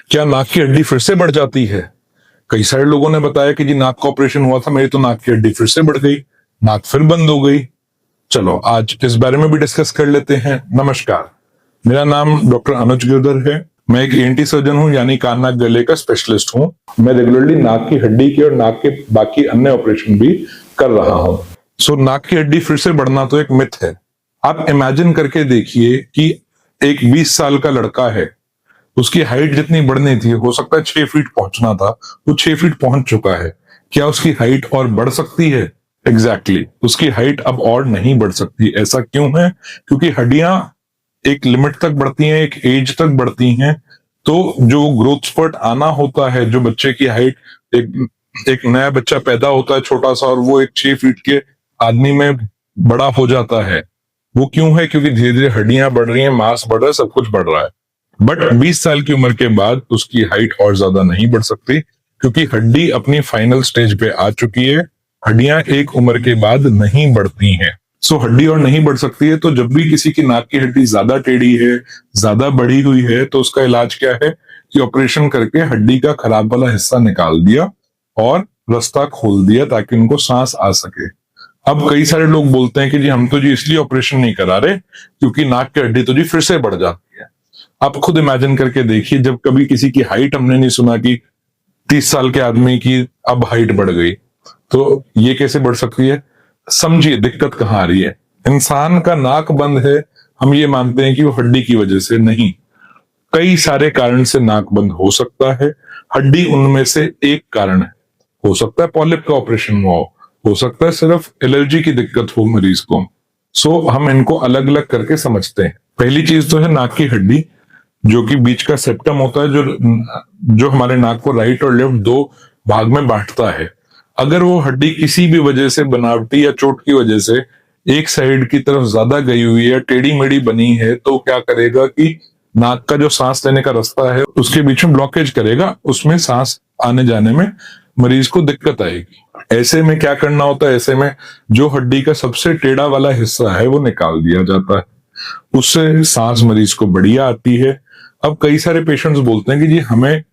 क्या नाक की हड्डी फिर से बढ़ जाती है? कई सारे लोगों ने बताया कि जी नाक का ऑपरेशन हुआ था, मेरी तो नाक की हड्डी फिर से बढ़ गई, नाक फिर बंद हो गई। चलो आज इस बारे में भी डिस्कस कर लेते हैं। नमस्कार, मेरा नाम डॉक्टर अनुज गिरधर है। मैं एक ENT सर्जन हूं, यानी कान नाक गले का स्पेशलिस्ट हूं। मैं रेगुलरली नाक की हड्डी के और नाक के बाकी अन्य ऑपरेशन भी कर रहा हूं। सो नाक की हड्डी फिर से बढ़ना तो एक मिथ है। आप इमेजिन करके देखिए कि एक 20 साल का लड़का है, उसकी हाइट जितनी बढ़नी थी, हो सकता है 6 फीट पहुंचना था, वो 6 फीट पहुंच चुका है। क्या उसकी हाइट और बढ़ सकती है? एग्जैक्टली उसकी हाइट अब और नहीं बढ़ सकती। ऐसा क्यों है? क्योंकि हड्डियां एक लिमिट तक बढ़ती हैं, एक एज तक बढ़ती हैं। तो जो ग्रोथ स्पर्ट आना होता है, जो बच्चे की हाइट, एक नया बच्चा पैदा होता है छोटा सा, और वो एक 6 फीट के आदमी में बड़ा हो जाता है, वो क्यों है? क्योंकि धीरे धीरे हड्डियां बढ़ रही हैं, मांस बढ़ रहा है, सब कुछ बढ़ रहा है। बट 20 साल की उम्र के बाद उसकी हाइट और ज्यादा नहीं बढ़ सकती, क्योंकि हड्डी अपनी फाइनल स्टेज पे आ चुकी है। हड्डियां एक उम्र के बाद नहीं बढ़ती हैं। सो हड्डी और नहीं बढ़ सकती है। तो जब भी किसी की नाक की हड्डी ज्यादा टेढ़ी है, ज्यादा बढ़ी हुई है, तो उसका इलाज क्या है कि ऑपरेशन करके हड्डी का खराब वाला हिस्सा निकाल दिया और रास्ता खोल दिया, ताकि उनको सांस आ सके। अब कई सारे लोग बोलते हैं कि जी हम तो जी इसलिए ऑपरेशन नहीं करा रहे क्योंकि नाक की हड्डी तो जी फिर से बढ़ जाती है। आप खुद इमेजिन करके देखिए, जब कभी किसी की हाइट हमने नहीं सुना कि 30 साल के आदमी की अब हाइट बढ़ गई, तो ये कैसे बढ़ सकती है? समझिए दिक्कत कहां आ रही है। इंसान का नाक बंद है, हम ये मानते हैं कि वो हड्डी की वजह से नहीं, कई सारे कारण से नाक बंद हो सकता है। हड्डी उनमें से एक कारण है। हो सकता है पॉलिप का ऑपरेशन हुआ हो सकता है सिर्फ एलर्जी की दिक्कत हो मरीज को। सो हम इनको अलग अलग करके समझते हैं। पहली चीज तो है नाक की हड्डी, जो कि बीच का सेप्टम होता है, जो हमारे नाक को राइट और लेफ्ट दो भाग में बांटता है। अगर वो हड्डी किसी भी वजह से, बनावटी या चोट की वजह से, एक साइड की तरफ ज्यादा गई हुई है, टेढ़ी मेढ़ी बनी है, तो क्या करेगा कि नाक का जो सांस लेने का रास्ता है उसके बीच में ब्लॉकेज करेगा, उसमें सांस आने जाने में मरीज को दिक्कत आएगी। ऐसे में क्या करना होता है? ऐसे में जो हड्डी का सबसे टेढ़ा वाला हिस्सा है वो निकाल दिया जाता है, उससे सांस मरीज को बढ़िया आती है। अब कई सारे पेशेंट्स बोलते हैं कि जी हमें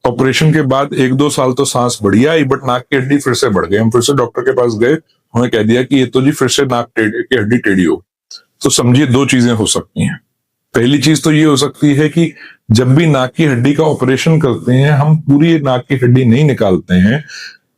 ऑपरेशन के बाद 1-2 साल तो सांस बढ़िया आई, बट नाक की हड्डी फिर से बढ़ गई। हम फिर से डॉक्टर के पास गए, उन्होंने कह दिया कि ये तो जी फिर से नाक की हड्डी टेढ़ी हो। तो समझिए दो चीजें हो सकती हैं। पहली चीज तो ये हो सकती है कि जब भी नाक की हड्डी का ऑपरेशन करते हैं, हम पूरी नाक की हड्डी नहीं निकालते हैं।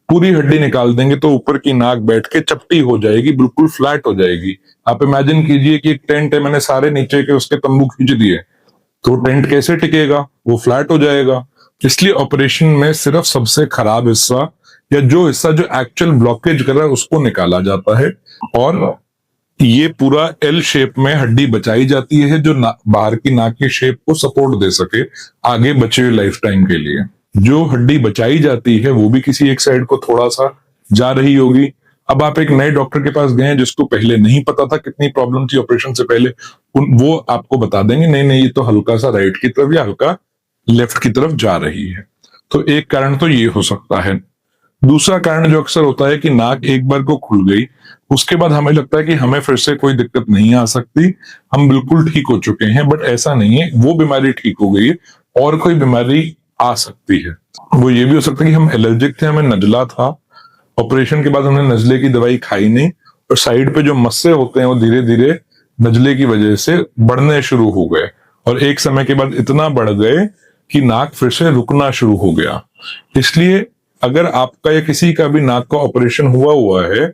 पूरी हड्डी निकाल देंगे तो ऊपर की नाक बैठ के चपटी हो जाएगी, बिल्कुल फ्लैट हो जाएगी। आप इमेजिन कीजिए कि एक टेंट है, मैंने सारे नीचे के उसके तंबू खींच दिए, तो टेंट कैसे टिकेगा? वो फ्लैट हो जाएगा। इसलिए ऑपरेशन में सिर्फ सबसे खराब हिस्सा, या जो हिस्सा जो एक्चुअल ब्लॉकेज कर रहा है, उसको निकाला जाता है, और ये पूरा एल शेप में हड्डी बचाई जाती है, जो बाहर की नाक की शेप को सपोर्ट दे सके आगे बचे हुए लाइफ टाइम के लिए। जो हड्डी बचाई जाती है वो भी किसी एक साइड को थोड़ा सा जा रही होगी। अब आप एक नए डॉक्टर के पास गए जिसको पहले नहीं पता था कितनी प्रॉब्लम थी ऑपरेशन से पहले, वो आपको बता देंगे नहीं नहीं ये तो हल्का सा राइट की तरफ या हल्का लेफ्ट की तरफ जा रही है। तो एक कारण तो ये हो सकता है। दूसरा कारण जो अक्सर होता है कि नाक एक बार को खुल गई, उसके बाद हमें लगता है कि हमें फिर से कोई दिक्कत नहीं आ सकती, हम बिल्कुल ठीक हो चुके हैं। बट ऐसा नहीं है, वो बीमारी ठीक हो गई है और कोई बीमारी आ सकती है। वो ये भी हो सकता है कि हम एलर्जिक थे, हमें नजला था, ऑपरेशन के बाद हमने नजले की दवाई खाई नहीं, और साइड पे जो मस्से होते हैं वो धीरे धीरे नजले की वजह से बढ़ने शुरू हो गए, और एक समय के बाद इतना बढ़ गए कि नाक फिर से रुकना शुरू हो गया। इसलिए अगर आपका या किसी का भी नाक का ऑपरेशन हुआ है,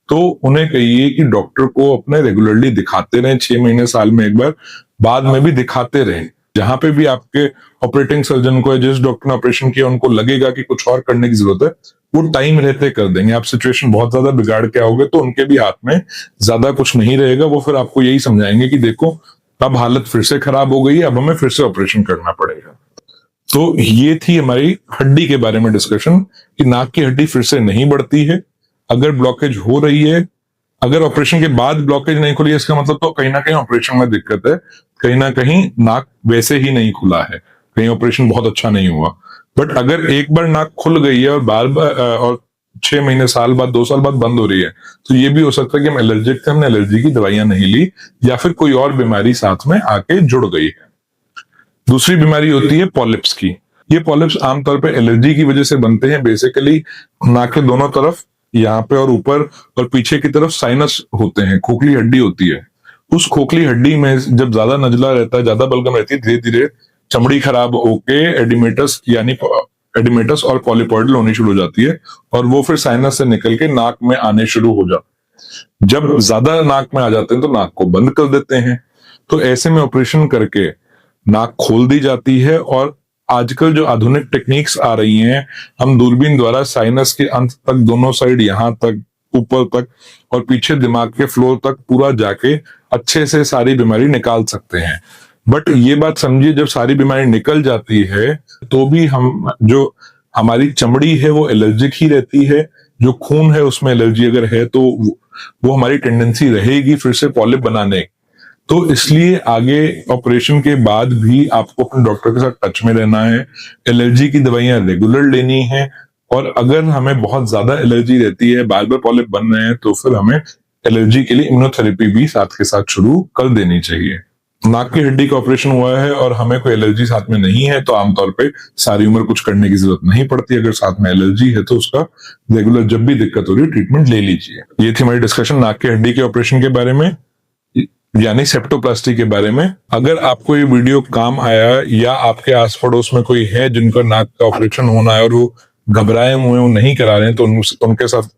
तो उन्हें कहिए कि डॉक्टर को अपने रेगुलरली दिखाते रहें, 6 महीने साल में एक बार, बाद में भी दिखाते रहें। जहां पे भी आपके ऑपरेटिंग सर्जन को, जिस डॉक्टर ने ऑपरेशन किया, उनको लगेगा कि कुछ और करने की जरूरत है, वो टाइम रहते कर देंगे। आप सिचुएशन बहुत ज्यादा बिगाड़ के आओगे तो उनके भी हाथ में ज्यादा कुछ नहीं रहेगा। वो फिर आपको यही समझाएंगे कि देखो अब हालत फिर से खराब हो गई है, अब हमें फिर से ऑपरेशन करना पड़ेगा। तो ये थी हमारी हड्डी के बारे में डिस्कशन, कि नाक की हड्डी फिर से नहीं बढ़ती है। अगर ब्लॉकेज हो रही है, अगर ऑपरेशन के बाद ब्लॉकेज नहीं खुली है, इसका मतलब तो कहीं ना कहीं ऑपरेशन में दिक्कत है, कहीं ना कहीं नाक वैसे ही नहीं खुला है, कहीं ऑपरेशन बहुत अच्छा नहीं हुआ। बट अगर एक बार नाक खुल गई है और बार बार और 6 महीने साल बाद 2 साल बाद बंद हो रही है, तो ये भी हो सकता है कि हम एलर्जिक थे, हमने एलर्जी की दवाइयां नहीं ली, या फिर कोई और बीमारी साथ में आके जुड़ गई है। दूसरी बीमारी होती है पॉलिप्स की। ये पॉलिप्स आमतौर पे एलर्जी की वजह से बनते हैं। बेसिकली नाक के दोनों तरफ, यहाँ पे और ऊपर और पीछे की तरफ साइनस होते हैं, खोखली हड्डी होती है। उस खोखली हड्डी में जब ज्यादा नजला रहता है, ज्यादा बलगम रहती है, धीरे धीरे चमड़ी खराब होके एडिमेटस यानी एडिमेटस और पॉलीपॉइडल होनी शुरू हो जाती है, और वो फिर साइनस से निकल के नाक में आने शुरू हो जाते हैं। जब ज्यादा नाक में आ जाते हैं तो नाक को बंद कर देते हैं। तो ऐसे में ऑपरेशन करके नाक खोल दी जाती है, और आजकल जो आधुनिक टेक्निक्स आ रही हैं, हम दूरबीन द्वारा साइनस के अंत तक, दोनों साइड, यहाँ तक, ऊपर तक और पीछे दिमाग के फ्लोर तक पूरा जाके अच्छे से सारी बीमारी निकाल सकते हैं। बट ये बात समझिए, जब सारी बीमारी निकल जाती है तो भी हम, जो हमारी चमड़ी है वो एलर्जिक ही रहती है। जो खून है उसमें एलर्जी अगर है तो वो हमारी टेंडेंसी रहेगी फिर से पॉलिप बनाने। तो इसलिए आगे ऑपरेशन के बाद भी आपको अपने डॉक्टर के साथ टच में रहना है, एलर्जी की दवाइयां रेगुलर लेनी है, और अगर हमें बहुत ज्यादा एलर्जी रहती है, बार बार पॉलिप बन रहे हैं, तो फिर हमें एलर्जी के लिए इम्यूनोथेरेपी भी साथ के साथ शुरू कर देनी चाहिए। नाक की हड्डी का ऑपरेशन हुआ है और हमें कोई एलर्जी साथ में नहीं है तो आमतौर पे सारी उम्र कुछ करने की जरूरत नहीं पड़ती। अगर साथ में एलर्जी है तो उसका रेगुलर जब भी दिक्कत हो रही है ट्रीटमेंट ले लीजिए। ये थी हमारी डिस्कशन नाक की हड्डी के ऑपरेशन के बारे में, यानी सेप्टोप्लास्टी के बारे में। अगर आपको ये वीडियो काम आया, या आपके आस पड़ोस में कोई है जिनका नाक का ऑपरेशन होना है और वो घबराए हुए वो नहीं करा रहे हैं, तो उनके साथ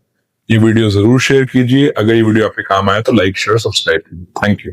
ये वीडियो जरूर शेयर कीजिए। अगर ये वीडियो आपके काम आया तो लाइक, शेयर, सब्सक्राइब कीजिए। Thank you.